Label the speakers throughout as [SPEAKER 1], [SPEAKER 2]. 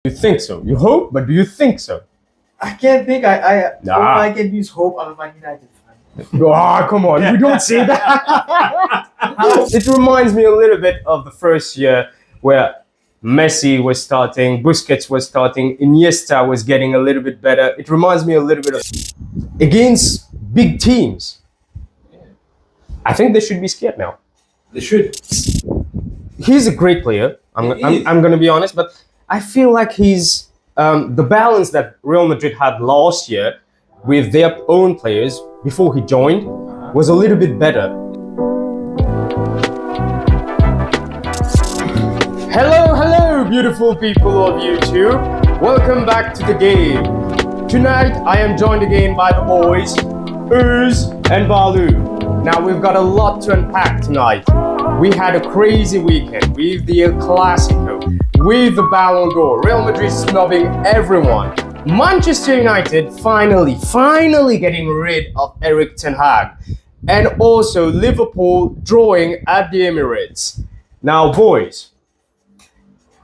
[SPEAKER 1] You think so? You hope, but do you think so?
[SPEAKER 2] I can't think. All I can do is hope I'm a Man United fan.
[SPEAKER 1] Oh, come on. We don't say that. It reminds me a little bit of the first year where Messi was starting, Busquets was starting, Iniesta was getting a little bit better. It reminds me a little bit of against big teams. I think they should be scared now.
[SPEAKER 3] They should.
[SPEAKER 1] He's a great player. I'm going to be honest, but I feel like he's the balance that Real Madrid had last year with their own players before he joined was a little bit better. Hello, beautiful people of YouTube. Welcome back to the game. Tonight, I am joined again by the boys, Uz and Ballu. Now, we've got a lot to unpack tonight. We had a crazy weekend with the Clásico, with the Ballon d'Or. Real Madrid snubbing everyone. Manchester United finally getting rid of Erik Ten Hag. And also Liverpool drawing at the Emirates. Now, boys,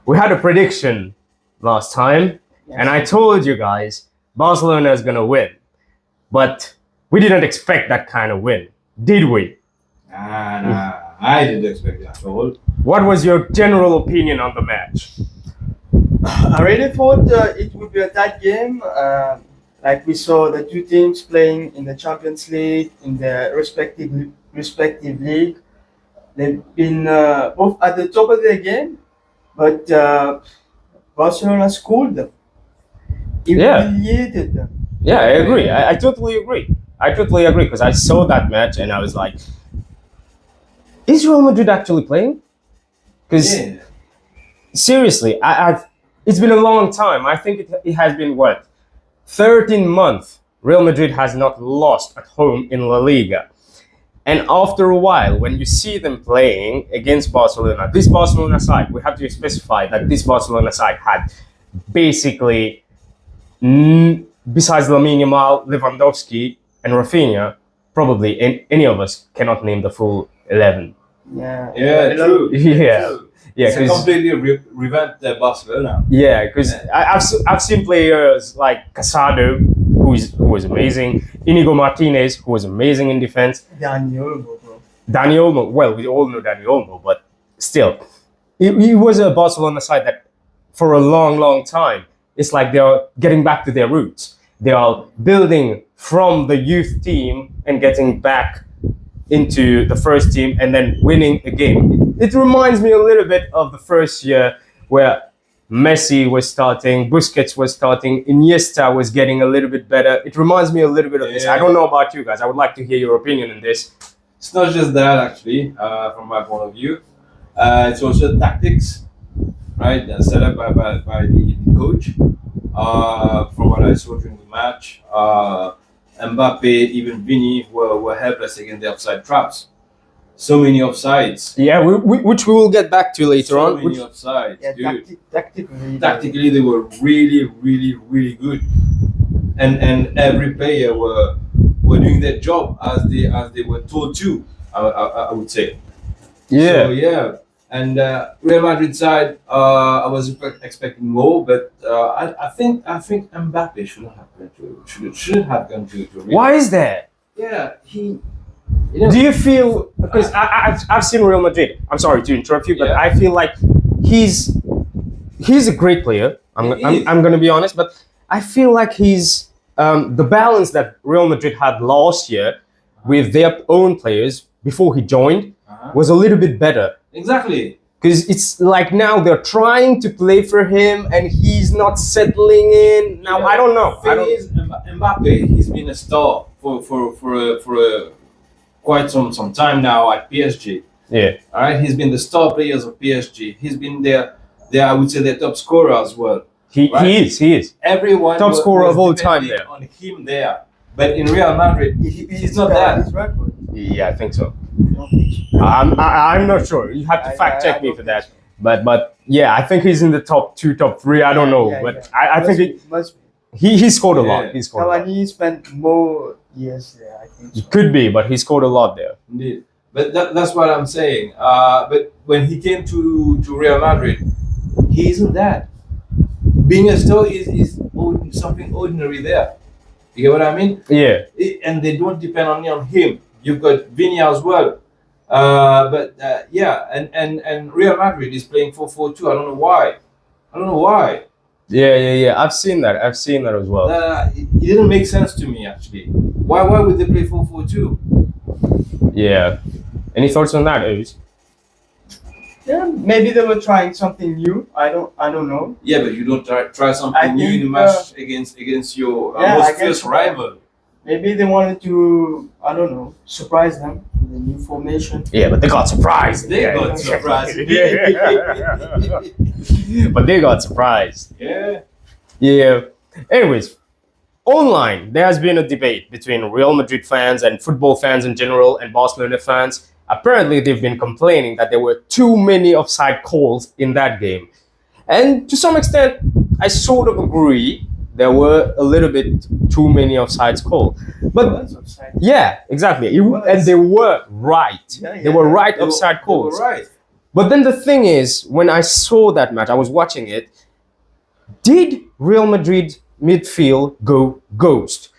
[SPEAKER 1] we had a prediction last time, and I told you guys Barcelona is going to win. But we didn't expect that kind of win, did we?
[SPEAKER 3] Nah, I didn't expect that at all.
[SPEAKER 1] What was your general opinion on the match?
[SPEAKER 2] I really thought it would be a tight game. Like we saw the two teams playing in the Champions League, in the respective league. They've been both at the top of their game, but Barcelona schooled them. Humiliated them.
[SPEAKER 1] Yeah, I agree. I totally agree. I totally agree because I saw that match and I was like, is Real Madrid actually playing? Because seriously, it's been a long time. I think it has been, 13 months Real Madrid has not lost at home in La Liga. And after a while, when you see them playing against Barcelona, this Barcelona side, we have to specify that this Barcelona side had basically, besides Lamine Yamal, Lewandowski, and Rafinha, probably any of us cannot name the full 11.
[SPEAKER 3] Yeah, true.
[SPEAKER 1] Yeah. Yeah,
[SPEAKER 3] it's a completely revamped Barcelona.
[SPEAKER 1] Yeah, because I've seen players like Casado, who was amazing, Inigo Martinez, who was amazing in defense.
[SPEAKER 2] Dani Olmo, bro.
[SPEAKER 1] Dani Olmo, well, we all know Dani Olmo, but still, he was a Barcelona side that for a long time, it's like they're getting back to their roots. They are building from the youth team and getting back into the first team and then winning a game. It reminds me a little bit of the first year where Messi was starting, Busquets was starting, Iniesta was getting a little bit better. It reminds me a little bit of this. I don't know about you guys. I would like to hear your opinion on this.
[SPEAKER 3] It's not just that, actually, from my point of view. It's also tactics, right? Set up by the coach. From what I saw during the match, Mbappe, even Vini were helpless against the offside traps. So many offsides.
[SPEAKER 1] Yeah, which we will get back to later on.
[SPEAKER 3] So many offsides, dude.
[SPEAKER 2] Tactically,
[SPEAKER 3] they were really good, and every player were doing their job as they were told to. I would say.
[SPEAKER 1] Yeah.
[SPEAKER 3] So yeah, and Real Madrid side, I was expecting more, but I think Mbappe shouldn't have gone to Real.
[SPEAKER 1] Why is that?
[SPEAKER 3] Yeah, he.
[SPEAKER 1] Do you feel, because I've seen Real Madrid, I'm sorry to interrupt you, but I feel like he's a great player. I'm going to be honest, but I feel like he's the balance that Real Madrid had last year with their own players before he joined was a little bit better.
[SPEAKER 3] Exactly.
[SPEAKER 1] Because it's like now they're trying to play for him and he's not settling in. Now, I don't know.
[SPEAKER 3] Mbappe, he's been a star for quite some time now at PSG.
[SPEAKER 1] Yeah.
[SPEAKER 3] All right. He's been the star players of PSG. He's been their I would say their top scorer as well.
[SPEAKER 1] He is.
[SPEAKER 3] Everyone
[SPEAKER 1] top scorer of all time there.
[SPEAKER 3] On him there. But in Real Madrid, he's not that.
[SPEAKER 1] Yeah, I think so. I'm not sure. You have to fact check me for that. But yeah, I think he's in the top 2, top 3. I don't know, but I think he scored a lot. He scored.
[SPEAKER 2] Cavani spent more years there, I think. So.
[SPEAKER 1] It could be, but he scored a lot there.
[SPEAKER 3] Indeed. But that's what I'm saying. But when he came to Real Madrid, he isn't that. being a star is something ordinary there. You get what I mean?
[SPEAKER 1] Yeah.
[SPEAKER 3] And they don't depend only on him. You've got Vini as well. Yeah, and Real Madrid is playing 4-4-2. I don't know why.
[SPEAKER 1] Yeah. I've seen that as well.
[SPEAKER 3] It didn't make sense to me actually. Why would they play 4-4-2?
[SPEAKER 1] Yeah. Any thoughts on that, Oz?
[SPEAKER 2] Yeah, maybe they were trying something new. I don't know.
[SPEAKER 3] Yeah, but you don't try something new in a match against your most fierce rival.
[SPEAKER 2] Maybe they wanted to, I don't know, surprise them with the new formation.
[SPEAKER 1] Yeah, but they got surprised.
[SPEAKER 3] Got surprised.
[SPEAKER 1] But they got surprised. Yeah. Anyways, online, there has been a debate between Real Madrid fans and football fans in general and Barcelona fans. Apparently, they've been complaining that there were too many offside calls in that game. And to some extent, I sort of agree. There were a little bit too many offsides called. But yeah, exactly. And they were right. They were right offside calls.
[SPEAKER 3] They were right.
[SPEAKER 1] But then the thing is, when I saw that match, I was watching it. Did Real Madrid midfield go ghost?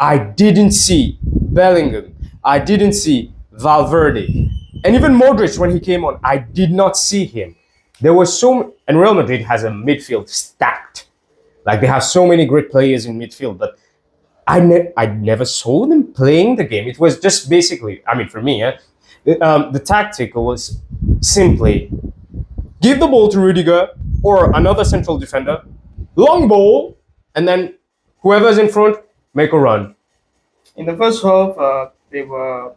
[SPEAKER 1] I didn't see Bellingham. I didn't see Valverde. And even Modric, when he came on, I did not see him. There were and Real Madrid has a midfield stacked. Like, they have so many great players in midfield, but I never saw them playing the game. It was just basically, I mean, for me, the tactic was simply give the ball to Rudiger or another central defender, long ball, and then whoever's in front, make a run.
[SPEAKER 2] In the first half, they were...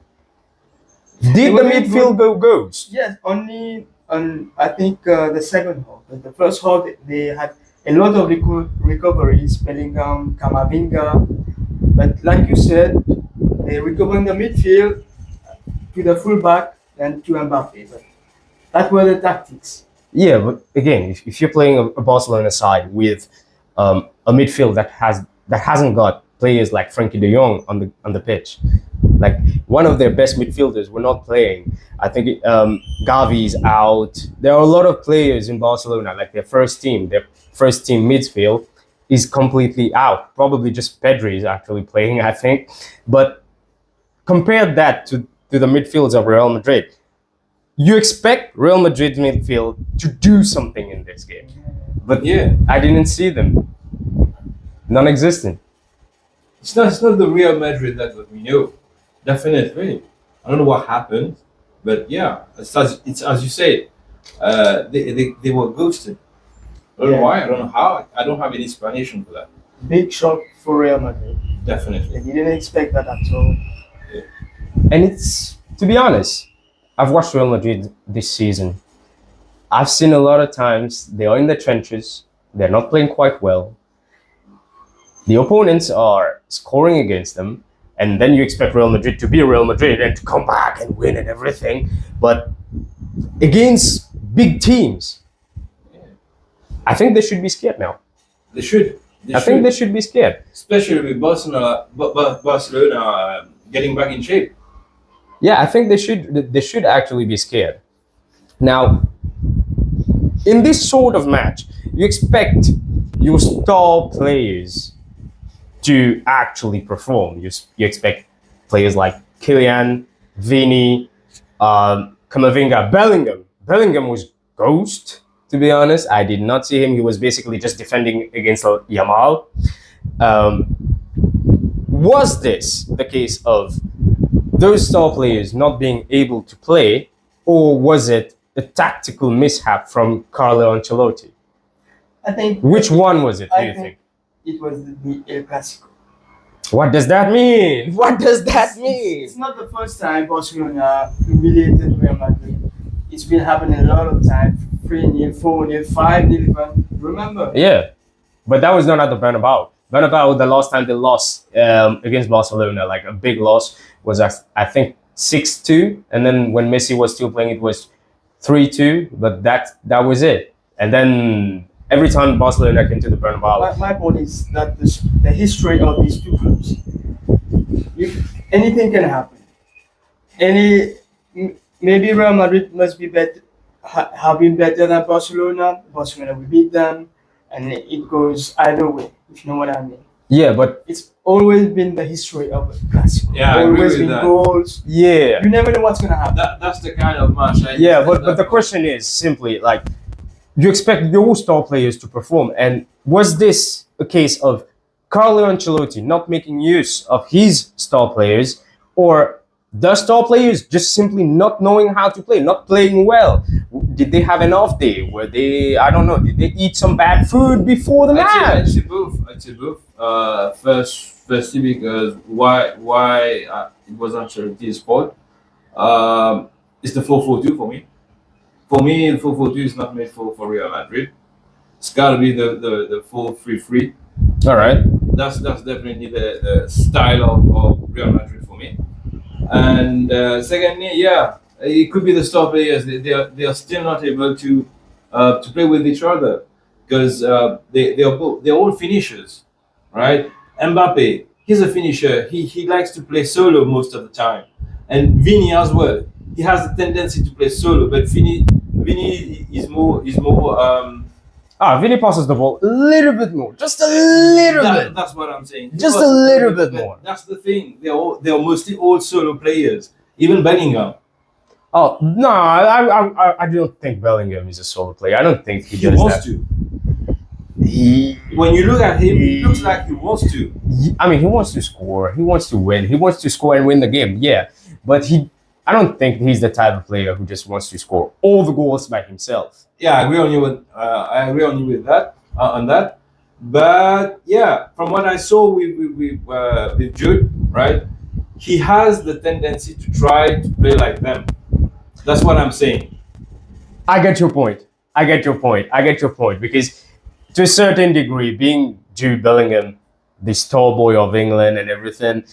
[SPEAKER 1] Did the midfield go ghost?
[SPEAKER 2] Yes, only on, I think, the second half. But the first half, they had a lot of recoveries, Bellingham, Camavinga. But like you said, they recovered the midfield to the fullback and to Mbappe. But that were the tactics.
[SPEAKER 1] Yeah, but again, if you're playing a Barcelona side with a midfield that hasn't got players like Frankie de Jong on the pitch, like one of their best midfielders were not playing. I think Gavi's out. There are a lot of players in Barcelona, like their first team midfield is completely out. Probably just Pedri is actually playing, I think. But compare that to the midfields of Real Madrid. You expect Real Madrid midfield to do something in this game. But yeah, I didn't see them. Non-existent.
[SPEAKER 3] It's not the Real Madrid that we know. Definitely. I don't know what happened, but yeah, it's as you said, they were ghosted. I don't know why, I don't know how, I don't have any explanation for that.
[SPEAKER 2] Big shock for Real Madrid.
[SPEAKER 3] Definitely.
[SPEAKER 2] They didn't expect that at all.
[SPEAKER 3] Yeah.
[SPEAKER 1] And it's, to be honest, I've watched Real Madrid this season. I've seen a lot of times they are in the trenches, they're not playing quite well. The opponents are scoring against them, and then you expect Real Madrid to be Real Madrid and to come back and win and everything. But against big teams, I think they should be scared now.
[SPEAKER 3] They should.
[SPEAKER 1] I think they should be scared.
[SPEAKER 3] Especially with Barcelona getting back in shape.
[SPEAKER 1] Yeah, I think they should actually be scared. Now, in this sort of match, you expect your star players to actually perform. You expect players like Kian, Vini, Camavinga, Bellingham. Bellingham was ghost, to be honest. I did not see him. He was basically just defending against Yamal. Was this the case of those star players not being able to play, or was it a tactical mishap from Carlo Ancelotti?
[SPEAKER 2] I think.
[SPEAKER 1] Which one was it, do you think?
[SPEAKER 2] It was the El Clásico.
[SPEAKER 1] What does that mean? What does that mean?
[SPEAKER 2] It's not the first time Barcelona humiliated Real Madrid. It's been happening a lot of times. 3-0, 4-0, 5-0 even. Remember?
[SPEAKER 1] Yeah. But that was not at the Bernabeu. Bernabeu, the last time they lost against Barcelona, like a big loss, was I think 6-2. And then when Messi was still playing, it was 3-2. But that was it. And then every time Barcelona came to the Bernabeu.
[SPEAKER 2] My point is that the history of these two clubs, anything can happen. Maybe Real Madrid must be better, have been better than Barcelona. Barcelona will beat them, and it goes either way, if you know what I mean.
[SPEAKER 1] Yeah, but
[SPEAKER 2] It's always been the history of a Clásico.
[SPEAKER 3] Yeah, I agree
[SPEAKER 2] always
[SPEAKER 3] with
[SPEAKER 2] been
[SPEAKER 3] that.
[SPEAKER 2] goals.
[SPEAKER 1] yeah,
[SPEAKER 2] You never know what's gonna happen.
[SPEAKER 3] That's the kind of match.
[SPEAKER 1] yeah. But the question is simply like, you expect your star players to perform, and was this a case of Carlo Ancelotti not making use of his star players, or the star players just simply not knowing how to play, not playing well? Did they have an off day? Were they, I don't know, did they eat some bad food before the match?
[SPEAKER 3] I'd say both. I'd say both. Firstly, because why it was Ancelotti's fault. It's the 4-4-2 for me. For me, the 4-4-2 is not made for Real Madrid. It's got to be the 4-3-3.
[SPEAKER 1] All right.
[SPEAKER 3] That's definitely the style of Real Madrid for me. And secondly, yeah, it could be the star players. They are still not able to play with each other because they're all finishers, right? Mbappe, he's a finisher. He likes to play solo most of the time, and Vini as well. He has the tendency to play solo, but Vini is more.
[SPEAKER 1] Vinny passes the ball a little bit more, just a little bit.
[SPEAKER 3] That's what I'm saying.
[SPEAKER 1] Just
[SPEAKER 3] Because
[SPEAKER 1] a little bit
[SPEAKER 3] but
[SPEAKER 1] more.
[SPEAKER 3] That's the thing. They're mostly all solo players. Even Bellingham.
[SPEAKER 1] Oh no, I don't think Bellingham is a solo player. I don't think he
[SPEAKER 3] He
[SPEAKER 1] does
[SPEAKER 3] wants
[SPEAKER 1] that.
[SPEAKER 3] to. When you look at him, it looks like he wants to.
[SPEAKER 1] I mean, he wants to score. He wants to win. He wants to score and win the game. Yeah, but I don't think he's the type of player who just wants to score all the goals by himself.
[SPEAKER 3] Yeah, I agree on you with that. On that. But yeah, from what I saw with Jude, right, he has the tendency to try to play like them. That's what I'm saying.
[SPEAKER 1] I get your point. Because to a certain degree, being Jude Bellingham, the star boy of England and everything,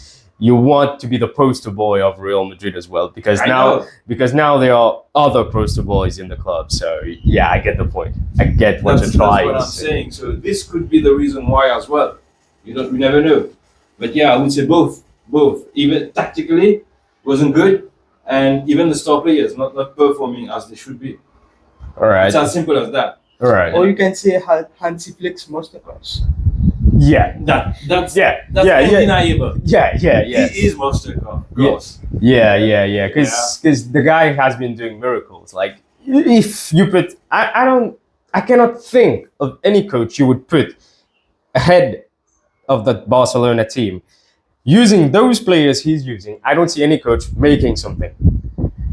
[SPEAKER 1] you want to be the poster boy of Real Madrid as well. Because
[SPEAKER 3] I
[SPEAKER 1] now
[SPEAKER 3] know.
[SPEAKER 1] there are other poster boys in the club. So yeah, I get the point. I get what you're trying.
[SPEAKER 3] That's what I'm saying. So this could be the reason why as well. You never know. But yeah, I would say both. Even tactically wasn't good, and even the star players not performing as they should be.
[SPEAKER 1] All right.
[SPEAKER 3] It's as simple as that.
[SPEAKER 1] All right.
[SPEAKER 2] Or you can say Hansi Flick's masterclass.
[SPEAKER 1] Yeah.
[SPEAKER 3] That's
[SPEAKER 1] Yeah.
[SPEAKER 3] undeniable.
[SPEAKER 1] Yeah.
[SPEAKER 3] He is masterclass.
[SPEAKER 1] Yeah. Because the guy has been doing miracles. Like, if you put, I cannot think of any coach you would put ahead of the Barcelona team using those players he's using. I don't see any coach making something.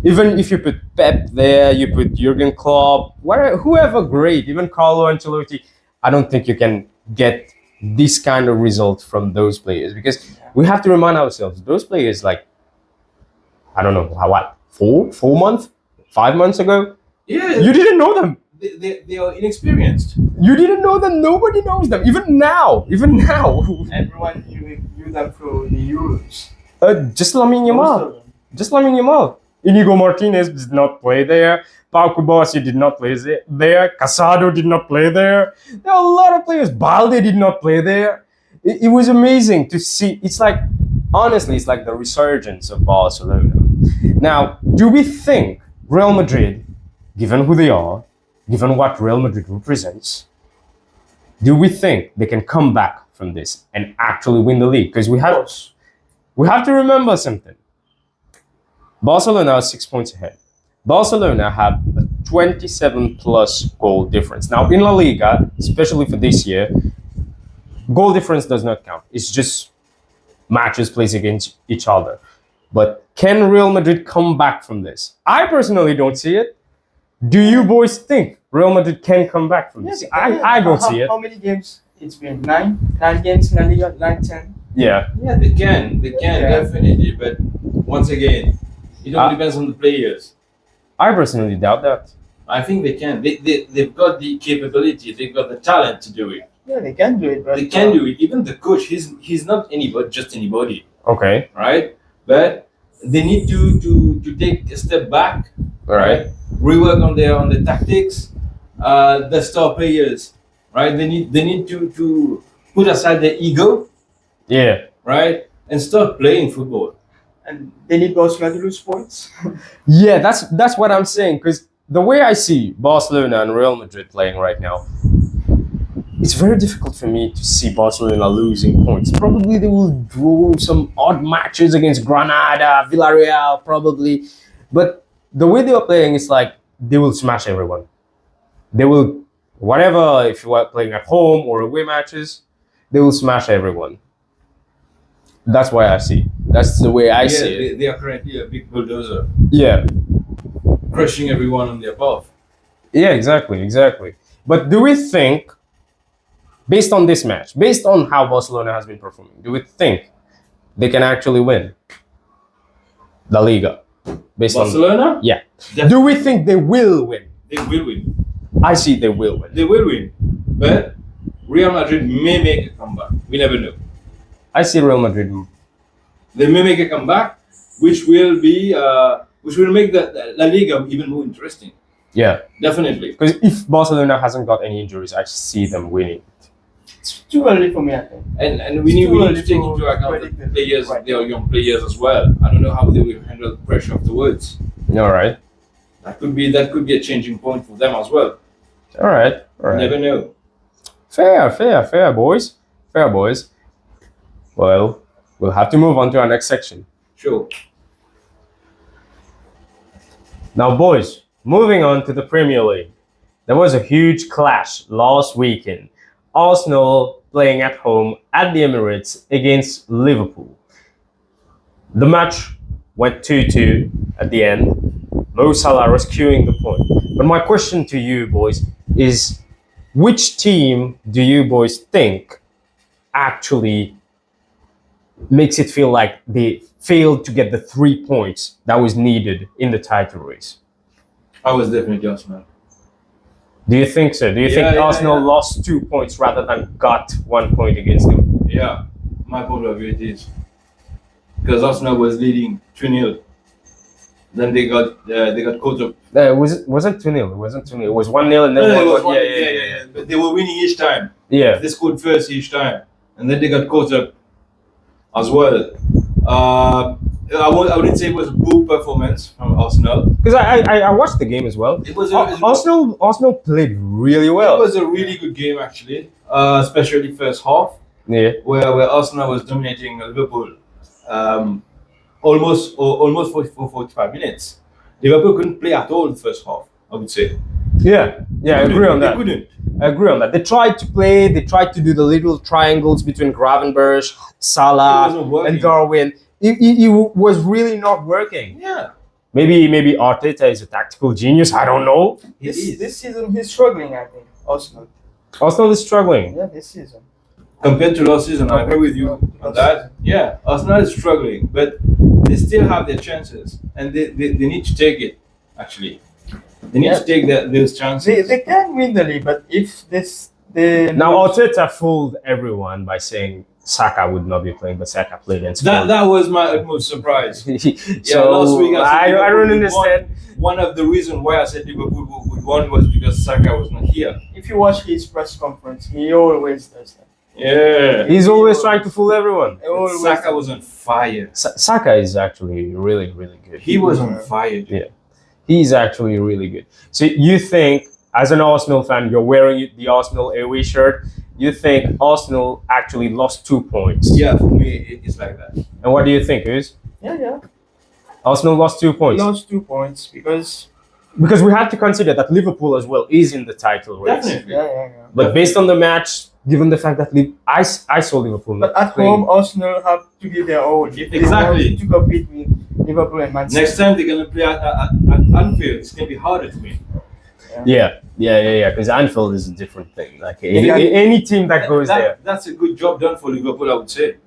[SPEAKER 1] Even if you put Pep there, you put Jurgen Klopp, whoever great, even Carlo Ancelotti, I don't think you can get this kind of result from those players, because we have to remind ourselves, those players, like, I don't know, what, 5 months ago?
[SPEAKER 3] Yeah.
[SPEAKER 1] You didn't know them.
[SPEAKER 3] They are inexperienced.
[SPEAKER 1] You didn't know them. Nobody knows them. Even now.
[SPEAKER 2] Everyone knew them through the Euros.
[SPEAKER 1] Just Lamine
[SPEAKER 2] Most of them.
[SPEAKER 1] Yamal. Inigo Martinez did not play there. Pau Kubasi did not play there. Casado did not play there. There are a lot of players. Balde did not play there. It was amazing to see. It's like, honestly, it's like the resurgence of Barcelona. Now, do we think Real Madrid, given who they are, given what Real Madrid represents, do we think they can come back from this and actually win the league? Because we have to remember something. Barcelona is 6 points ahead. Barcelona have a 27 plus goal difference. Now in La Liga, especially for this year, goal difference does not count. It's just matches played against each other. But can Real Madrid come back from this? I personally don't see it. Do you boys think Real Madrid can come back from this? I don't see it.
[SPEAKER 2] How many games? It's been 9 games in La Liga, 9-10.
[SPEAKER 1] Yeah.
[SPEAKER 3] Yeah, they can definitely. But once again, it all depends on the players.
[SPEAKER 1] I personally doubt that.
[SPEAKER 3] I think they can. They've got the capability. They've got the talent to do it.
[SPEAKER 2] Yeah, they can do it. But
[SPEAKER 3] They can do it. Even the coach, he's not anybody, just anybody,
[SPEAKER 1] Okay.
[SPEAKER 3] right? But they need to take a step back,
[SPEAKER 1] All right.
[SPEAKER 3] rework on the tactics, the star players, right? They need to put aside their ego,
[SPEAKER 1] Yeah.
[SPEAKER 3] right, and start playing football.
[SPEAKER 2] And they need Barcelona to lose points.
[SPEAKER 1] Yeah, that's what I'm saying. Because the way I see Barcelona and Real Madrid playing right now, it's very difficult for me to see Barcelona losing points. Probably they will draw some odd matches against Granada, Villarreal, probably. But the way they are playing is like they will smash everyone. They will, whatever, if you are playing at home or away matches, they will smash everyone. That's why I see. That's the way I see it.
[SPEAKER 3] They are currently a big bulldozer,
[SPEAKER 1] Yeah.
[SPEAKER 3] crushing everyone on their path.
[SPEAKER 1] Yeah, exactly. But do we think, based on this match, based on how Barcelona has been performing, do we think they can actually win the Liga? Based
[SPEAKER 3] Barcelona?
[SPEAKER 1] yeah.
[SPEAKER 3] Definitely.
[SPEAKER 1] Do we think they will win?
[SPEAKER 3] They will win.
[SPEAKER 1] I see they will win.
[SPEAKER 3] They will win. But Real Madrid may make a comeback. We never know.
[SPEAKER 1] I see Real Madrid.
[SPEAKER 3] They may make a comeback, which will make the La Liga even more interesting.
[SPEAKER 1] Yeah.
[SPEAKER 3] Definitely.
[SPEAKER 1] Because if Barcelona hasn't got any injuries, I see them winning.
[SPEAKER 2] It's too early for me, I think.
[SPEAKER 3] And we need to take into account the players,
[SPEAKER 2] Right.
[SPEAKER 3] they are young players as well. I don't know how they will handle the pressure afterwards.
[SPEAKER 1] All right.
[SPEAKER 3] That could be a changing point for them as well.
[SPEAKER 1] All right.
[SPEAKER 3] You never know.
[SPEAKER 1] Fair, boys. Fair, boys. Well, we'll have to move on to our next section.
[SPEAKER 3] Sure.
[SPEAKER 1] Now, boys, moving on to the Premier League. There was a huge clash last weekend. Arsenal playing at home at the Emirates against Liverpool. The match went 2-2 at the end. Mo Salah rescuing the point. But my question to you, boys, is which team do you boys think actually makes it feel like they failed to get the 3 points that was needed in the title race?
[SPEAKER 3] I was definitely Arsenal.
[SPEAKER 1] Do you think so? Do you think Arsenal lost 2 points rather than got 1 point against them?
[SPEAKER 3] Yeah, my point of view it is. Because Arsenal was leading 2-0. Then they got caught up.
[SPEAKER 1] It wasn't 2-0. It wasn't 2-0. It was 1-0 and then
[SPEAKER 3] No, it was
[SPEAKER 1] 1-1.
[SPEAKER 3] yeah. But they were winning each time.
[SPEAKER 1] Yeah.
[SPEAKER 3] They scored first each time. And then they got caught up as well. I wouldn't say it was a poor performance from Arsenal.
[SPEAKER 1] Because I watched the game as well.
[SPEAKER 3] It was
[SPEAKER 1] Arsenal played really well.
[SPEAKER 3] It was a really good game actually, especially first half,
[SPEAKER 1] Yeah.
[SPEAKER 3] where Arsenal was dominating Liverpool, almost for 45 minutes. Liverpool couldn't play at all in the first half, I would say.
[SPEAKER 1] Yeah, I agree on that.
[SPEAKER 3] They couldn't.
[SPEAKER 1] I agree on that. They tried to play. They tried to do the little triangles between Gravenberch,
[SPEAKER 3] It
[SPEAKER 1] Salah,
[SPEAKER 3] wasn't working.
[SPEAKER 1] and Darwin. It was really not working.
[SPEAKER 3] Yeah,
[SPEAKER 1] Maybe Arteta is a tactical genius. I don't know.
[SPEAKER 2] This season he's struggling, I think. Arsenal.
[SPEAKER 1] Arsenal is struggling.
[SPEAKER 2] Yeah, this season.
[SPEAKER 3] compared to last season, I agree with you on that. Yeah, Arsenal is struggling, but they still have their chances, and they need to take it. Actually, they need to take those chances.
[SPEAKER 2] They can win the league, but if
[SPEAKER 1] Now Arteta fooled everyone by saying Saka would not be playing, but Saka played and scored.
[SPEAKER 3] That was my utmost surprise.
[SPEAKER 1] So
[SPEAKER 3] last week
[SPEAKER 1] I
[SPEAKER 3] Liverpool
[SPEAKER 1] don't
[SPEAKER 3] would
[SPEAKER 1] understand.
[SPEAKER 3] One of the reasons why I said Liverpool would win was because Saka was not here.
[SPEAKER 2] if you watch his press conference, he always does that.
[SPEAKER 3] Yeah,
[SPEAKER 1] He's always trying to fool everyone.
[SPEAKER 2] Always.
[SPEAKER 3] Saka was on fire.
[SPEAKER 1] Saka is actually really, really good.
[SPEAKER 3] He was on fire.
[SPEAKER 1] Yeah. He's actually really good. So you think, as an Arsenal fan, you're wearing the Arsenal away shirt, you think Arsenal actually lost 2 points?
[SPEAKER 3] Yeah, for me, it's like that.
[SPEAKER 1] And what do you think, Uz?
[SPEAKER 2] Yeah.
[SPEAKER 1] Arsenal lost 2 points.
[SPEAKER 2] Lost 2 points because
[SPEAKER 1] Because we have to consider that Liverpool as well is in the title race.
[SPEAKER 3] Definitely.
[SPEAKER 2] yeah.
[SPEAKER 1] But based on the match, given the fact that I saw Liverpool
[SPEAKER 2] But at
[SPEAKER 1] playing-
[SPEAKER 2] home, Arsenal have to give their all. If they
[SPEAKER 3] Exactly.
[SPEAKER 2] want to compete with Liverpool and Man City.
[SPEAKER 3] Next time they're gonna play at Anfield, it's gonna be harder to win.
[SPEAKER 1] Yeah. Because Anfield is a different thing. Like
[SPEAKER 2] got-
[SPEAKER 1] any team that goes there.
[SPEAKER 3] That's a good job done for Liverpool, I would say.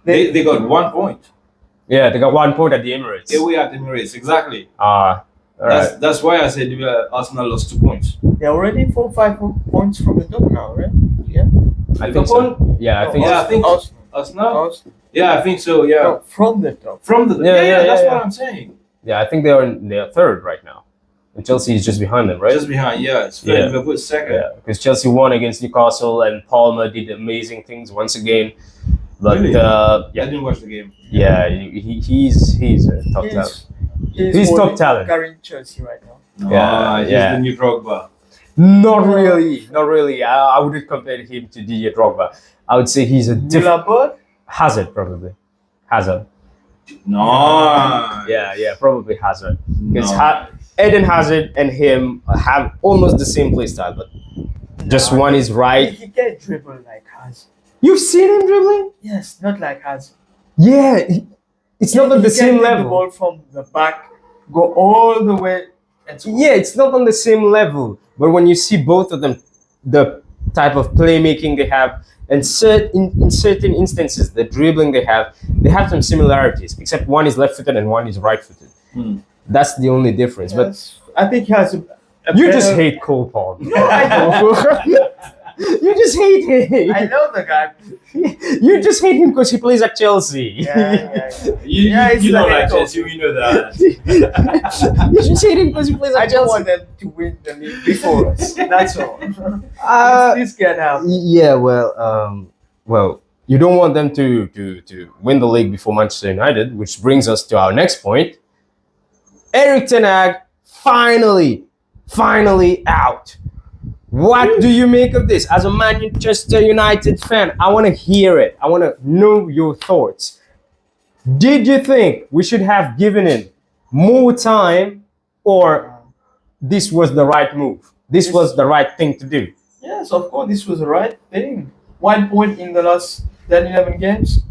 [SPEAKER 3] They got 1 point.
[SPEAKER 1] Yeah, they got 1 point at the Emirates.
[SPEAKER 3] Away at Emirates, exactly.
[SPEAKER 1] All right.
[SPEAKER 3] That's why I said Arsenal lost 2 points.
[SPEAKER 2] They're already 4-5 points from the top now, right? Yeah.
[SPEAKER 1] I think so.
[SPEAKER 3] Liverpool?
[SPEAKER 1] Yeah, I think
[SPEAKER 3] Yeah,
[SPEAKER 1] so.
[SPEAKER 3] I think
[SPEAKER 2] Arsenal.
[SPEAKER 3] Arsenal.
[SPEAKER 2] Arsenal.
[SPEAKER 3] Yeah, I think so. Yeah,
[SPEAKER 2] No, from the top.
[SPEAKER 3] from the
[SPEAKER 1] Yeah,
[SPEAKER 3] that's
[SPEAKER 1] yeah.
[SPEAKER 3] what I'm saying.
[SPEAKER 1] Yeah, I think they're third right now. And Chelsea is just behind them, right?
[SPEAKER 3] Just behind. Yeah, it's third.
[SPEAKER 1] Yeah.
[SPEAKER 3] Liverpool second.
[SPEAKER 1] Yeah, because Chelsea won against Newcastle and Palmer did amazing things once again. But
[SPEAKER 3] Really? I
[SPEAKER 1] yeah,
[SPEAKER 3] didn't watch the game.
[SPEAKER 1] he's a top talent. He's top
[SPEAKER 2] holding
[SPEAKER 1] talent.
[SPEAKER 2] Carrying Chelsea right now.
[SPEAKER 3] He's
[SPEAKER 1] Yeah.
[SPEAKER 3] the new Drogba.
[SPEAKER 1] Not really, not really. I wouldn't compare him to Didier Drogba. I would say he's a different
[SPEAKER 2] Laporte?
[SPEAKER 1] Hazard, probably. Hazard.
[SPEAKER 3] No.
[SPEAKER 1] Yeah, probably Hazard. Because
[SPEAKER 3] No.
[SPEAKER 1] Eden Hazard and him have almost the same play style, but just
[SPEAKER 2] No,
[SPEAKER 1] one is right.
[SPEAKER 2] He can't dribble like Hazard.
[SPEAKER 1] You've seen him dribbling?
[SPEAKER 2] Yes, not like Hazard.
[SPEAKER 1] Yeah, it's not on the
[SPEAKER 2] He
[SPEAKER 1] same
[SPEAKER 2] can take the
[SPEAKER 1] level.
[SPEAKER 2] ball from the back, go all the way, and score.
[SPEAKER 1] Yeah, it's not on the same level. But when you see both of them, the type of playmaking they have, and in certain instances, the dribbling they have some similarities, except one is left-footed and one is right-footed.
[SPEAKER 3] Hmm.
[SPEAKER 1] That's the only difference.
[SPEAKER 2] Yes, I think he has a
[SPEAKER 1] But you just
[SPEAKER 2] better-
[SPEAKER 1] hate Cole Palmer.
[SPEAKER 2] No, I don't.
[SPEAKER 1] You just hate him.
[SPEAKER 2] I know the guy.
[SPEAKER 1] You just hate him because he plays at Chelsea.
[SPEAKER 2] Yeah.
[SPEAKER 3] You
[SPEAKER 2] it's
[SPEAKER 3] don't
[SPEAKER 2] like
[SPEAKER 3] like
[SPEAKER 2] a
[SPEAKER 3] Chelsea, we know that.
[SPEAKER 1] You just hate him because he plays
[SPEAKER 2] I
[SPEAKER 1] at
[SPEAKER 2] don't
[SPEAKER 1] Chelsea.
[SPEAKER 2] want them to win the league before us. That's all. This can happen.
[SPEAKER 1] Yeah, well, you don't want them to win the league before Manchester United, which brings us to our next point. Erik Ten Hag finally out. What do you make of this? As a Manchester United fan, I want to hear it. I want to know your thoughts. Did you think we should have given him more time, or this was the right move? This was the right thing to do?
[SPEAKER 2] Yes, of course, this was the right thing. 1 point in the last 10, 11 games.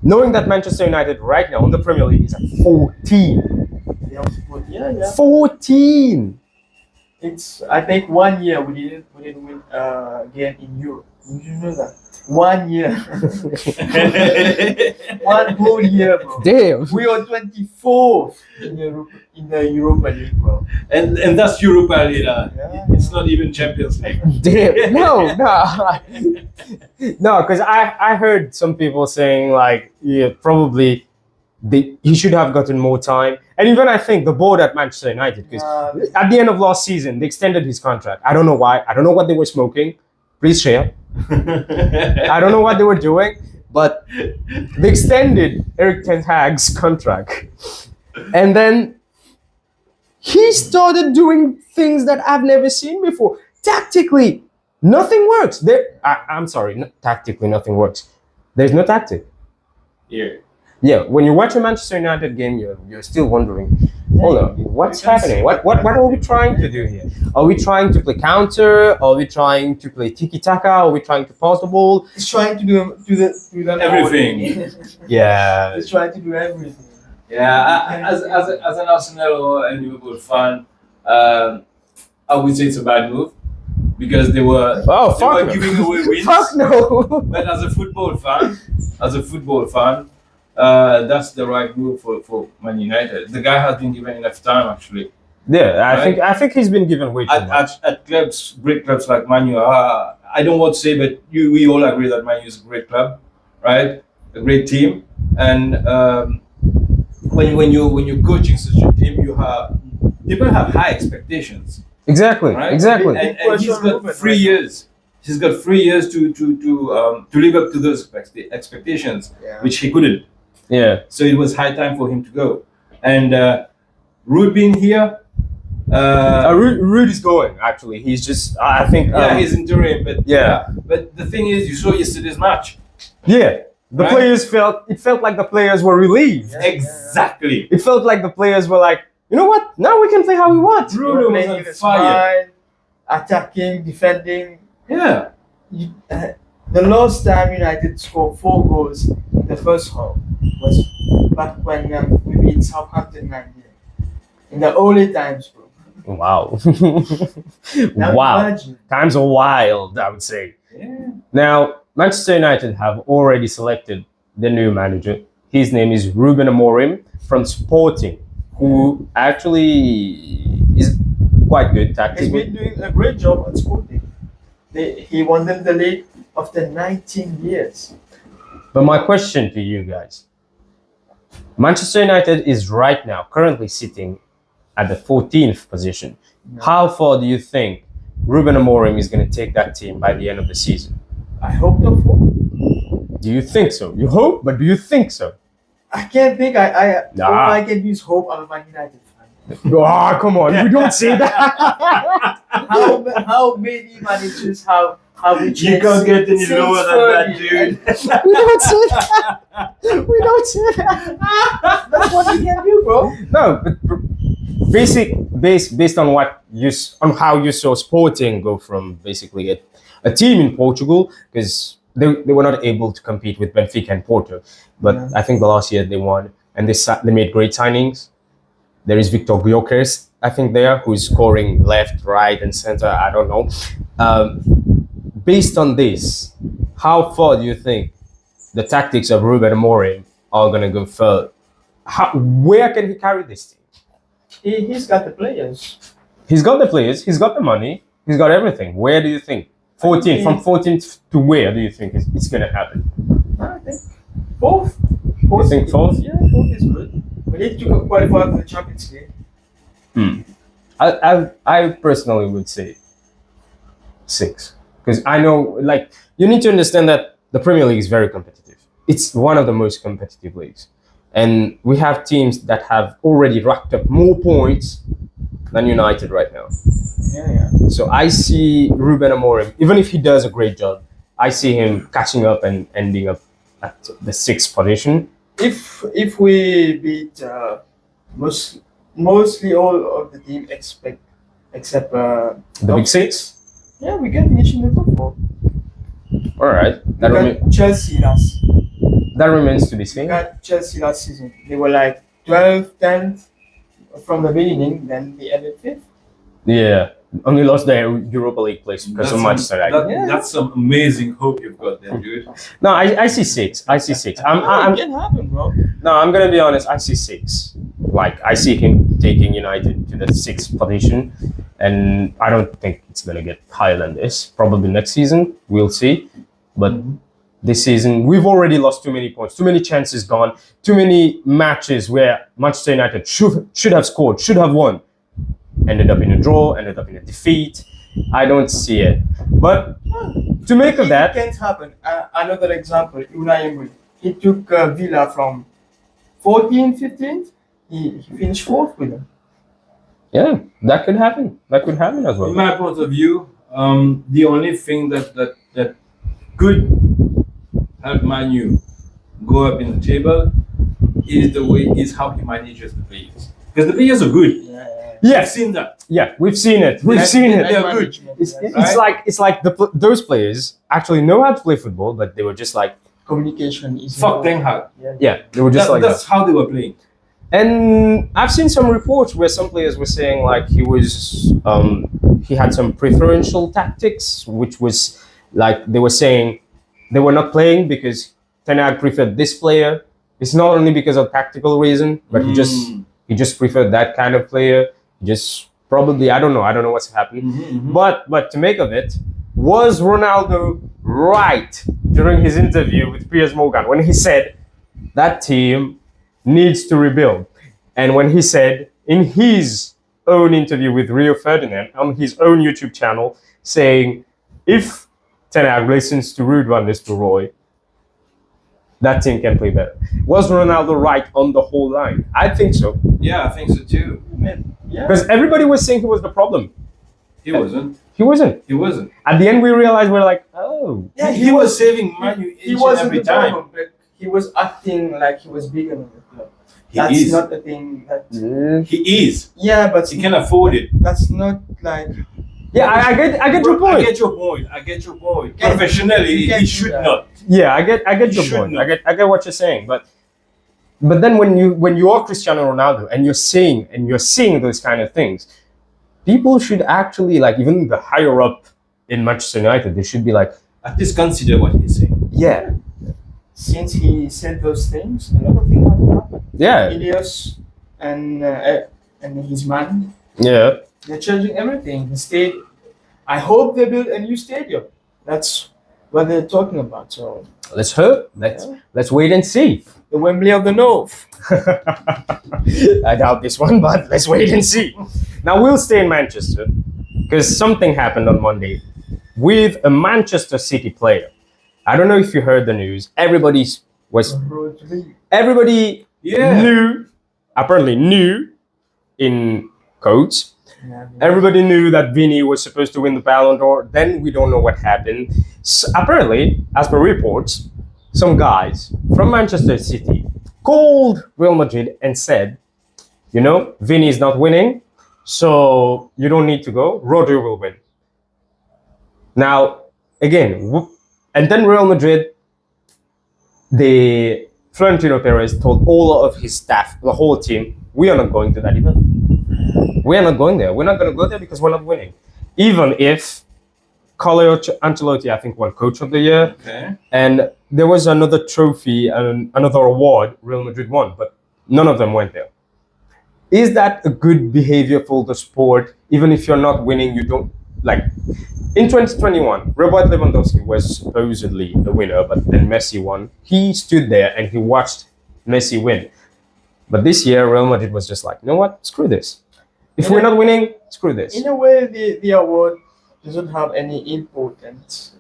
[SPEAKER 1] Knowing that Manchester United right now in the Premier League is at 14.
[SPEAKER 2] Yeah.
[SPEAKER 1] 14!
[SPEAKER 2] It's, I think 1 year we didn't win a game in Europe. You know that. 1 year. 1 whole year, bro.
[SPEAKER 1] Damn!
[SPEAKER 2] We are 24th in the Europa League, bro.
[SPEAKER 3] and that's Europa League.
[SPEAKER 2] Yeah.
[SPEAKER 3] It's not even Champions League.
[SPEAKER 1] Damn! No! No, because I heard some people saying, like, yeah, probably he should have gotten more time. And even I think the board at Manchester United, because at the end of last season, they extended his contract. I don't know why. I don't know what they were smoking. Please share. I don't know what they were doing, but they extended Erik Ten Hag's contract. And then he started doing things that I've never seen before. Tactically, nothing works. I'm sorry, tactically, nothing works. There's no tactic.
[SPEAKER 3] Yeah.
[SPEAKER 1] Yeah, when you watch a Manchester United game, you're still wondering, hold on, what's happening? What are we trying to do here? Are we trying to play counter? Are we trying to play tiki-taka? Are we trying to pass the ball?
[SPEAKER 2] He's trying to do them
[SPEAKER 3] Everything.
[SPEAKER 1] Yeah.
[SPEAKER 2] He's trying to do everything.
[SPEAKER 3] Yeah, as an Arsenal and Liverpool fan, I would say it's a bad move because they were
[SPEAKER 1] Fuck no.
[SPEAKER 3] giving away wins.
[SPEAKER 1] Fuck no.
[SPEAKER 3] But as a football fan, that's the right move for Man United. The guy has been given enough time actually.
[SPEAKER 1] Yeah, I think he's been given way too much.
[SPEAKER 3] At clubs, great clubs like Man U. I don't want to say, but we all agree that Man U is a great club, right? A great team, and when you're coaching such a team, people have high expectations.
[SPEAKER 1] Exactly.
[SPEAKER 3] Right?
[SPEAKER 1] Exactly.
[SPEAKER 3] And he's got 3 years. He's got 3 years to live up to those expectations,
[SPEAKER 2] Yeah.
[SPEAKER 3] which he couldn't.
[SPEAKER 1] Yeah.
[SPEAKER 3] So it was high time for him to go. And Ruud being here,
[SPEAKER 1] Ruud is going. Actually, he's just. I think.
[SPEAKER 3] he's interim, but
[SPEAKER 1] Yeah.
[SPEAKER 3] But the thing is, you saw yesterday's match.
[SPEAKER 1] Yeah. The
[SPEAKER 3] Right?
[SPEAKER 1] players felt like the players were relieved.
[SPEAKER 2] Yeah.
[SPEAKER 3] Exactly.
[SPEAKER 1] It felt like the players were like, you know what? Now we can play how we want.
[SPEAKER 3] Bruno was
[SPEAKER 2] Playing
[SPEAKER 3] on
[SPEAKER 2] with a
[SPEAKER 3] fire.
[SPEAKER 2] smile, attacking, defending.
[SPEAKER 3] Yeah.
[SPEAKER 2] The last time United scored 4 goals in the first half was back when we beat Southampton 9-0. In the early times, bro.
[SPEAKER 1] Wow.
[SPEAKER 2] Now
[SPEAKER 1] Wow.
[SPEAKER 2] imagine.
[SPEAKER 1] Times are wild, I would say.
[SPEAKER 3] Yeah.
[SPEAKER 1] Now, Manchester United have already selected the new manager. His name is Ruben Amorim from Sporting, who actually is quite good
[SPEAKER 2] He's
[SPEAKER 1] tactically.
[SPEAKER 2] been doing a great job at Sporting. He won them the league after 19 years.
[SPEAKER 1] But my question to you guys, Manchester United is right now currently sitting at the 14th position.
[SPEAKER 2] No.
[SPEAKER 1] How far do you think Ruben Amorim is going to take that team by the end of the season?
[SPEAKER 2] I hope top 4.
[SPEAKER 1] Do you think so? You hope, but do you think so?
[SPEAKER 2] I can't think.
[SPEAKER 1] Nah.
[SPEAKER 2] All I can do is hope. I'm a Man United fan.
[SPEAKER 1] Oh, come on, we don't say that.
[SPEAKER 2] How many managers have we
[SPEAKER 3] You
[SPEAKER 2] changed
[SPEAKER 3] can't get any
[SPEAKER 2] since
[SPEAKER 3] lower than that,
[SPEAKER 2] Fergie?
[SPEAKER 3] dude.
[SPEAKER 1] We don't say that. We don't say that.
[SPEAKER 2] That's what we can do, bro.
[SPEAKER 1] No, but based on what on how you saw Sporting go from basically a team in Portugal, because they were not able to compete with Benfica and Porto, but
[SPEAKER 2] Yeah.
[SPEAKER 1] I think the last year they won and they made great signings. There is Victor Gyökeres, I think there, who's scoring left, right, and center. I don't know. Based on this, how far do you think the tactics of Ruben Amorim are gonna go further? Where can he carry this team?
[SPEAKER 2] He's got the players.
[SPEAKER 1] He's got the players, he's got the money, he's got everything. Where do you think? 14, from 14th to where do you think it's going to happen?
[SPEAKER 2] I think fourth.
[SPEAKER 1] You think fourth?
[SPEAKER 2] Yeah, fourth is good. We need to qualify for the Champions League.
[SPEAKER 1] I personally would say 6. Because I know, like, you need to understand that the Premier League is very competitive. It's one of the most competitive leagues. And we have teams that have already racked up more points than United right now.
[SPEAKER 2] Yeah.
[SPEAKER 1] So I see Ruben Amorim, even if he does a great job, I see him catching up and ending up at the 6th position.
[SPEAKER 2] If we beat mostly all of the team except
[SPEAKER 1] The
[SPEAKER 2] top
[SPEAKER 1] big 6?
[SPEAKER 2] yeah, we can finish in the top 4.
[SPEAKER 1] All right.
[SPEAKER 2] We got Chelsea
[SPEAKER 1] That remains to be
[SPEAKER 2] We
[SPEAKER 1] seen.
[SPEAKER 2] got Chelsea last season. They were like 12th, 10th from the beginning, then they ended 5th.
[SPEAKER 1] Yeah. Only lost their Europa League place because of Manchester United.
[SPEAKER 3] That's some amazing hope you've got there, dude.
[SPEAKER 1] No, I see 6. I see 6.
[SPEAKER 2] It can happen, bro.
[SPEAKER 1] No, I'm gonna be honest. I see 6. Like I see him taking United to the 6th position, and I don't think it's gonna get higher than this. Probably next season, we'll see. But this season, we've already lost too many points, too many chances gone, too many matches where Manchester United should have scored, should have won. Ended up in a draw, ended up in a defeat. I don't see it. But to make of that,
[SPEAKER 2] It can't happen. Another example, Unai Emery. He took Villa from 14th, 15th. He finished 4th with them.
[SPEAKER 1] yeah, that could happen. That could happen as
[SPEAKER 3] In
[SPEAKER 1] well.
[SPEAKER 3] my point of view, the only thing that could help Man U go up in the table is how he manages the players. Because the players are good.
[SPEAKER 1] Yeah,
[SPEAKER 3] I've seen that.
[SPEAKER 1] yeah, we've seen it. We've seen it.
[SPEAKER 3] They're good.
[SPEAKER 1] It's like those players actually know how to play football, but they were just like,
[SPEAKER 2] Communication is
[SPEAKER 3] Fuck Ten Hag.
[SPEAKER 1] yeah, they were just like that.
[SPEAKER 3] That's how they were playing.
[SPEAKER 1] And I've seen some reports where some players were saying like he had some preferential tactics, which was like they were saying they were not playing because Ten Hag preferred this player. It's not only because of tactical reason, but he just preferred that kind of player. Just probably I don't know what's happened. But to make of it, was Ronaldo right during his interview with Piers Morgan when he said that team needs to rebuild? And when he said in his own interview with Rio Ferdinand on his own YouTube channel, saying if Ten Hag listens to Ruud van Nistelrooy, that team can play better. Was Ronaldo right on the whole line? I think so.
[SPEAKER 3] Yeah, I think so too.
[SPEAKER 2] Yeah.
[SPEAKER 1] Because everybody was saying he was the problem.
[SPEAKER 3] He wasn't.
[SPEAKER 1] He wasn't.
[SPEAKER 3] He wasn't.
[SPEAKER 1] At the end, we realized we're like, oh.
[SPEAKER 2] Yeah,
[SPEAKER 3] He was saving Man U
[SPEAKER 2] He
[SPEAKER 3] each and
[SPEAKER 2] wasn't
[SPEAKER 3] every
[SPEAKER 2] the
[SPEAKER 3] time.
[SPEAKER 2] problem, but he was acting like he was bigger than the club.
[SPEAKER 3] He
[SPEAKER 2] That's
[SPEAKER 3] is.
[SPEAKER 2] not the thing that.
[SPEAKER 3] He is.
[SPEAKER 2] Yeah, but
[SPEAKER 3] He can afford it.
[SPEAKER 2] that's not like.
[SPEAKER 1] Yeah, I get your
[SPEAKER 3] I
[SPEAKER 1] point.
[SPEAKER 3] get your point. I get your point.
[SPEAKER 2] Can-
[SPEAKER 3] Professionally,
[SPEAKER 2] you can
[SPEAKER 3] he
[SPEAKER 2] do
[SPEAKER 3] should
[SPEAKER 2] that.
[SPEAKER 3] not.
[SPEAKER 1] Yeah, I get
[SPEAKER 3] You
[SPEAKER 1] your
[SPEAKER 3] should
[SPEAKER 1] point.
[SPEAKER 3] know.
[SPEAKER 1] I get what you're saying, but then when you are Cristiano Ronaldo and you're seeing those kind of things, people should actually like even the higher up in Manchester United, they should be like,
[SPEAKER 3] At least consider what he's saying.
[SPEAKER 1] yeah,
[SPEAKER 2] Since he said those things, a lot of things have happened.
[SPEAKER 1] yeah,
[SPEAKER 2] Ilias and his man,
[SPEAKER 1] yeah.
[SPEAKER 2] they're changing everything. The stadium. I hope they build a new stadium. That's what they're talking about. So
[SPEAKER 1] Let's hope. Let's wait and see.
[SPEAKER 2] the Wembley of the North.
[SPEAKER 1] I doubt this one, but let's wait and see. Now we'll stay in Manchester because something happened on Monday with a Manchester City player. I don't know if you heard the news. Everybody
[SPEAKER 2] Rodri.
[SPEAKER 1] apparently knew in quotes.
[SPEAKER 2] Yeah,
[SPEAKER 1] Everybody knew that Vini was supposed to win the Ballon d'Or. Then we don't know what happened. So apparently, as per reports, some guys from Manchester City called Real Madrid and said, you know, Vini is not winning, so you don't need to go. Rodri will win. Now, again, and then Real Madrid, Florentino Perez told all of his staff, the whole team, we are not going to that event. We are not going there. We're not going to go there because we're not winning. Even if Carlo Ancelotti, I think, won Coach of the Year.
[SPEAKER 3] Okay.
[SPEAKER 1] And there was another trophy and another award Real Madrid won, but none of them went there. Is that a good behavior for the sport? Even if you're not winning, you don't like. In 2021, Robert Lewandowski was supposedly the winner, but then Messi won. He stood there and he watched Messi win. But this year, Real Madrid was just like, you know what? Screw this. If we're not winning, screw this.
[SPEAKER 2] in a way, the award doesn't have any importance.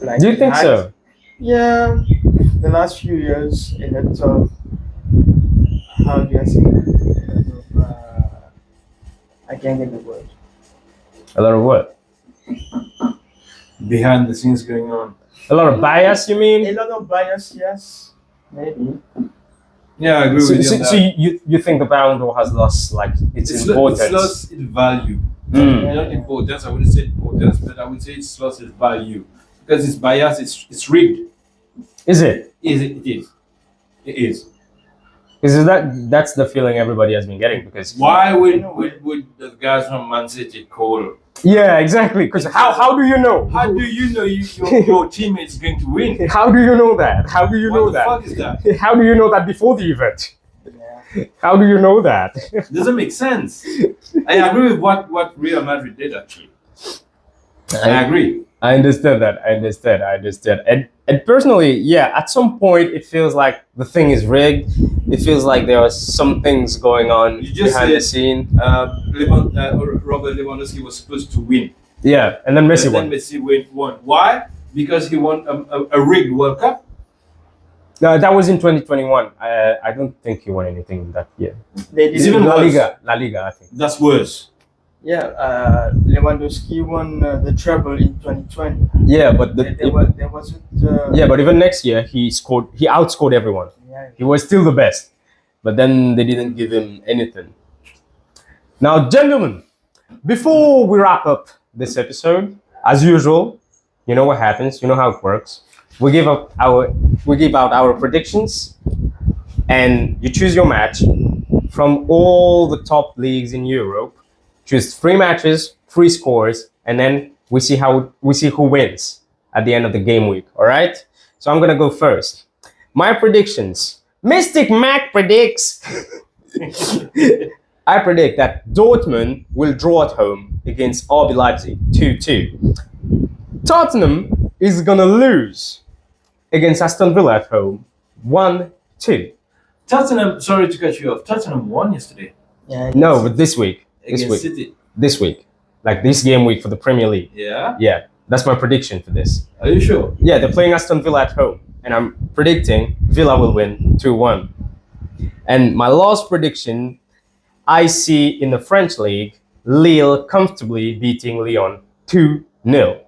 [SPEAKER 2] Like
[SPEAKER 1] Do you
[SPEAKER 2] it
[SPEAKER 1] think
[SPEAKER 2] had.
[SPEAKER 1] so?
[SPEAKER 2] Yeah, the last few years, a lot of how do I say that? A lot of, I can't get the word.
[SPEAKER 1] A lot of what?
[SPEAKER 3] Behind the scenes going on.
[SPEAKER 1] A lot of bias, you
[SPEAKER 2] A
[SPEAKER 1] mean?
[SPEAKER 2] lot of bias, yes, maybe.
[SPEAKER 3] Yeah, I agree
[SPEAKER 1] So,
[SPEAKER 3] with you. On that.
[SPEAKER 1] so you think the Ballon d'Or has lost like its importance?
[SPEAKER 3] It's lost its value.
[SPEAKER 1] Mm.
[SPEAKER 3] Not importance, I wouldn't say importance, but I would say it's lost its value. Because it's biased, it's rigged.
[SPEAKER 1] Is it?
[SPEAKER 3] It is. It is.
[SPEAKER 1] Is that's the feeling everybody has been getting because
[SPEAKER 3] Why would the guys from Man City call?
[SPEAKER 1] yeah, exactly. Because how do you know?
[SPEAKER 3] How do you know your teammate is going to win?
[SPEAKER 1] How do you know that? How do you know
[SPEAKER 3] What the
[SPEAKER 1] that?
[SPEAKER 3] fuck is that?
[SPEAKER 1] How do you know that before the event?
[SPEAKER 2] Yeah.
[SPEAKER 1] How do you know that?
[SPEAKER 3] Doesn't make sense. I agree with what Real Madrid did actually. I agree.
[SPEAKER 1] I understand that. I understand. And personally, yeah, at some point it feels like the thing is rigged. It feels like there are some things going on
[SPEAKER 3] You just
[SPEAKER 1] behind the
[SPEAKER 3] said-
[SPEAKER 1] scene.
[SPEAKER 3] Robert Lewandowski was supposed to win.
[SPEAKER 1] Yeah, and then Messi
[SPEAKER 3] And
[SPEAKER 1] won.
[SPEAKER 3] then Messi won. Why? Because he won a rigged World Cup.
[SPEAKER 1] No, that was in 2021. I don't think he won anything that year.
[SPEAKER 2] They
[SPEAKER 3] It's
[SPEAKER 2] didn't.
[SPEAKER 3] even
[SPEAKER 1] La
[SPEAKER 3] worse.
[SPEAKER 1] Liga, La Liga, I think.
[SPEAKER 3] That's worse.
[SPEAKER 2] Yeah, Lewandowski won the treble in 2020.
[SPEAKER 1] Yeah, but
[SPEAKER 2] There wasn't.
[SPEAKER 1] yeah, but even next year he outscored everyone.
[SPEAKER 2] Yeah.
[SPEAKER 1] He was still the best, but then they didn't give him anything. Now, gentlemen, before we wrap up this episode, as usual, you know what happens. You know how it works. We give out our predictions, and you choose your match from all the top leagues in Europe. Choose 3 matches, 3 scores, and then we see who wins at the end of the game week. All right. So I'm gonna go first. My predictions. Mystic Mac predicts. I predict that Dortmund will draw at home against RB Leipzig 2-2. Tottenham is gonna lose against Aston Villa at home 1-2.
[SPEAKER 3] Tottenham, sorry to cut you off. Tottenham won yesterday
[SPEAKER 2] Yeah.
[SPEAKER 1] No, but this week.
[SPEAKER 3] against City.
[SPEAKER 1] This week. Like this game week for the Premier League.
[SPEAKER 3] Yeah.
[SPEAKER 1] Yeah, that's my prediction for this.
[SPEAKER 3] Are you sure?
[SPEAKER 1] Yeah, they're playing Aston Villa at home, and I'm predicting Villa will win 2-1. And my last prediction, I see in the French league, Lille comfortably beating Lyon 2-0.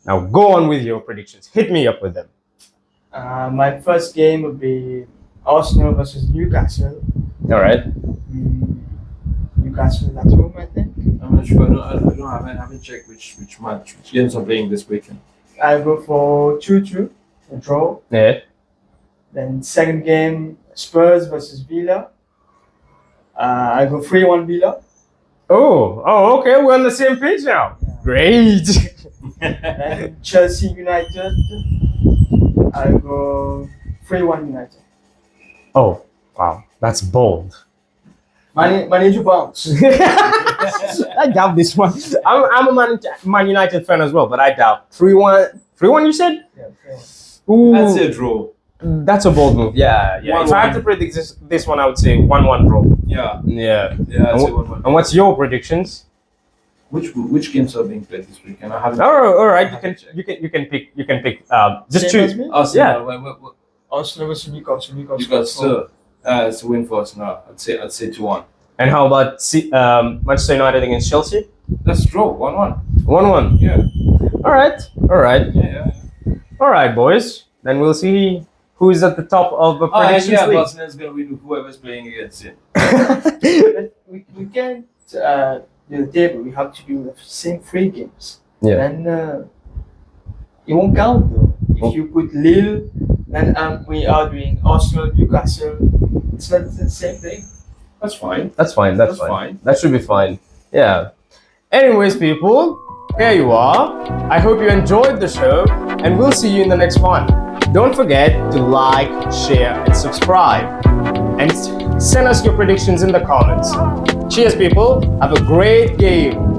[SPEAKER 1] Now go on with your predictions. Hit me up with them.
[SPEAKER 2] My first game would be Arsenal versus Newcastle.
[SPEAKER 1] All right.
[SPEAKER 2] Newcastle at home, I think.
[SPEAKER 3] I'm not sure. I haven't checked which games are playing this weekend.
[SPEAKER 2] I go for 2-2, a draw.
[SPEAKER 1] Yeah.
[SPEAKER 2] Then second game, Spurs versus Villa. I go 3-1 Villa.
[SPEAKER 1] Oh, okay. We're on the same page now. Great.
[SPEAKER 2] Then Chelsea United. I go 3-1 United.
[SPEAKER 1] Oh, wow. That's bold.
[SPEAKER 2] Money to bounce.
[SPEAKER 1] I doubt this one. I'm a Man United fan as well, but I doubt. 3-1. 3-1 you said?
[SPEAKER 2] Yeah,
[SPEAKER 1] Ooh,
[SPEAKER 3] That's a draw.
[SPEAKER 1] that's a bold move. Yeah. If I
[SPEAKER 3] 1-1.
[SPEAKER 1] had to predict this one, I would say 1-1 draw.
[SPEAKER 3] Yeah.
[SPEAKER 1] Yeah.
[SPEAKER 3] That's
[SPEAKER 1] And,
[SPEAKER 3] a 1-1.
[SPEAKER 1] and what's your predictions?
[SPEAKER 3] Which games are being played this weekend? I haven't.
[SPEAKER 1] All right.
[SPEAKER 3] I
[SPEAKER 1] You can
[SPEAKER 3] haven't
[SPEAKER 1] pick. Just
[SPEAKER 2] Same as
[SPEAKER 1] choose.
[SPEAKER 2] me?
[SPEAKER 3] Arsenal.
[SPEAKER 2] Arsenal versus Newcastle.
[SPEAKER 3] You got still. It's a win for us now. I'd say 2-1.
[SPEAKER 1] And how about Manchester United against Chelsea?
[SPEAKER 3] Let's draw 1-1.
[SPEAKER 1] 1-1.
[SPEAKER 3] Yeah.
[SPEAKER 1] All right.
[SPEAKER 3] Yeah.
[SPEAKER 1] All right, boys. Then we'll see who is at the top of the predictions league.
[SPEAKER 3] Barcelona is gonna win whoever's playing against it.
[SPEAKER 2] But we can't do the table. We have to do the same 3 games.
[SPEAKER 1] Yeah.
[SPEAKER 2] And it won't count though. If you put Lille, then we are doing Arsenal, Newcastle. It's not the same thing.
[SPEAKER 3] That's fine.
[SPEAKER 1] That's fine. That's
[SPEAKER 3] That's
[SPEAKER 1] fine.
[SPEAKER 3] fine.
[SPEAKER 1] That should be fine. Yeah. Anyways, people, here you are. I hope you enjoyed the show, and we'll see you in the next one. Don't forget to like, share, and subscribe. And send us your predictions in the comments. Cheers, people. Have a great game.